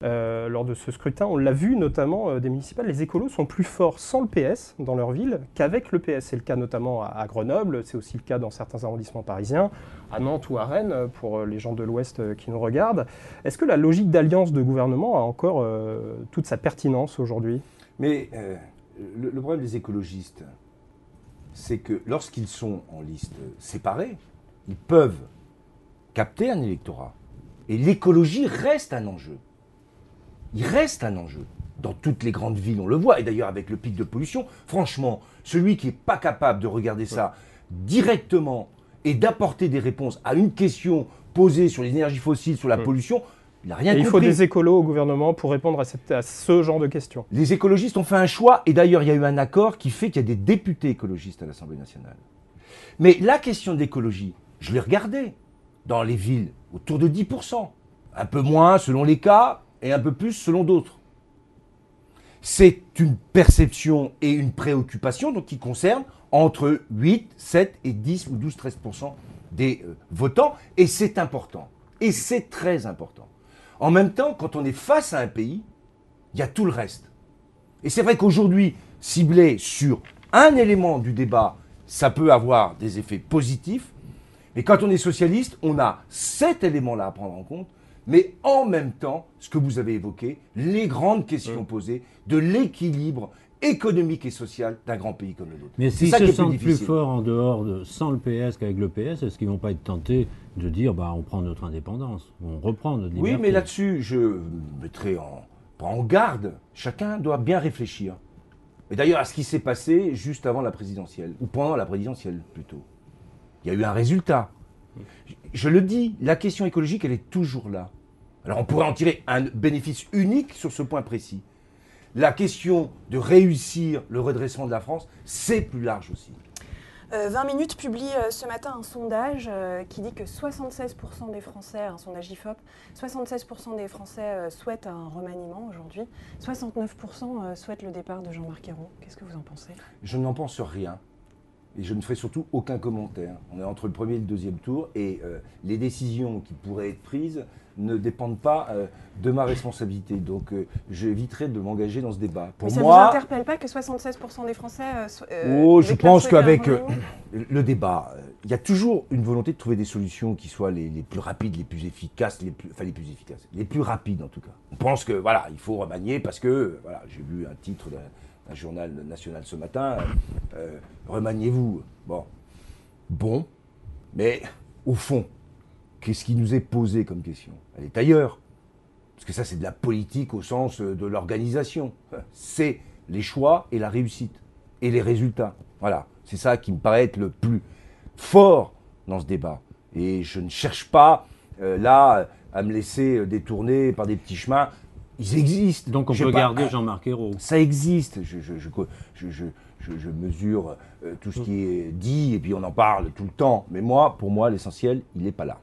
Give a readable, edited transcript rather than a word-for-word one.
Lors de ce scrutin, on l'a vu notamment des municipales, les écolos sont plus forts sans le PS dans leur ville qu'avec le PS. C'est le cas notamment à Grenoble, c'est aussi le cas dans certains arrondissements parisiens, à Nantes ou à Rennes, pour les gens de l'Ouest qui nous regardent. Est-ce que la logique d'alliance de gouvernement a encore toute sa pertinence aujourd'hui ? Mais le problème des écologistes, c'est que lorsqu'ils sont en liste séparée, ils peuvent capter un électorat. Et l'écologie reste un enjeu. Il reste un enjeu. Dans toutes les grandes villes, on le voit. Et d'ailleurs, avec le pic de pollution, franchement, celui qui n'est pas capable de regarder ça directement et d'apporter des réponses à une question posée sur les énergies fossiles, sur la pollution, il n'a rien compris. Il faut des écolos au gouvernement pour répondre à ce genre de questions. Les écologistes ont fait un choix, et d'ailleurs, il y a eu un accord qui fait qu'il y a des députés écologistes à l'Assemblée nationale. Mais la question d'écologie, je l'ai regardée dans les villes, autour de 10%. Un peu moins selon les cas, et un peu plus selon d'autres. C'est une perception et une préoccupation donc, qui concerne entre 8, 7 et 10 ou 12, 13% des votants. Et c'est important. Et c'est très important. En même temps, quand on est face à un pays, il y a tout le reste. Et c'est vrai qu'aujourd'hui, cibler sur un élément du débat, ça peut avoir des effets positifs. Mais quand on est socialiste, on a cet élément-là à prendre en compte. Mais en même temps, ce que vous avez évoqué, les grandes questions posées de l'équilibre économique et social d'un grand pays comme le nôtre. Mais s'ils se sentent plus forts en dehors sans le PS qu'avec le PS, est-ce qu'ils ne vont pas être tentés de dire on prend notre indépendance, on reprend notre liberté ? Oui, mais là-dessus, je mettrai en garde. Chacun doit bien réfléchir. Et d'ailleurs, à ce qui s'est passé juste avant la présidentielle, ou pendant la présidentielle plutôt. Il y a eu un résultat. Je le dis, la question écologique, elle est toujours là. Alors on pourrait en tirer un bénéfice unique sur ce point précis. La question de réussir le redressement de la France, c'est plus large aussi. 20 minutes publie ce matin un sondage qui dit que 76% des Français, un sondage IFOP, 76% des Français souhaitent un remaniement aujourd'hui, 69% souhaitent le départ de Jean-Marc Ayrault. Qu'est-ce que vous en pensez ? Je n'en pense rien. Et je ne ferai surtout aucun commentaire. On est entre le premier et le deuxième tour et les décisions qui pourraient être prises ne dépendent pas de ma responsabilité. Donc j'éviterai de m'engager dans ce débat. Pour mais ça ne vous interpelle pas que 76% des Français je pense qu'avec le débat, il y a toujours une volonté de trouver des solutions qui soient les plus rapides, les plus efficaces, les plus rapides en tout cas. On pense que voilà, il faut remanier parce que voilà, j'ai vu un titre un journal national ce matin, remaniez-vous. Bon, mais au fond, qu'est-ce qui nous est posé comme question ? Elle est ailleurs. Parce que ça, c'est de la politique au sens de l'organisation. C'est les choix et la réussite. Et les résultats. Voilà, c'est ça qui me paraît être le plus fort dans ce débat. Et je ne cherche pas, là, à me laisser détourner par des petits chemins. Ils existent. Donc on peut garder Jean-Marc Ayrault. Ça existe. Je mesure tout ce qui est dit et puis on en parle tout le temps. Mais pour moi, l'essentiel, il n'est pas là.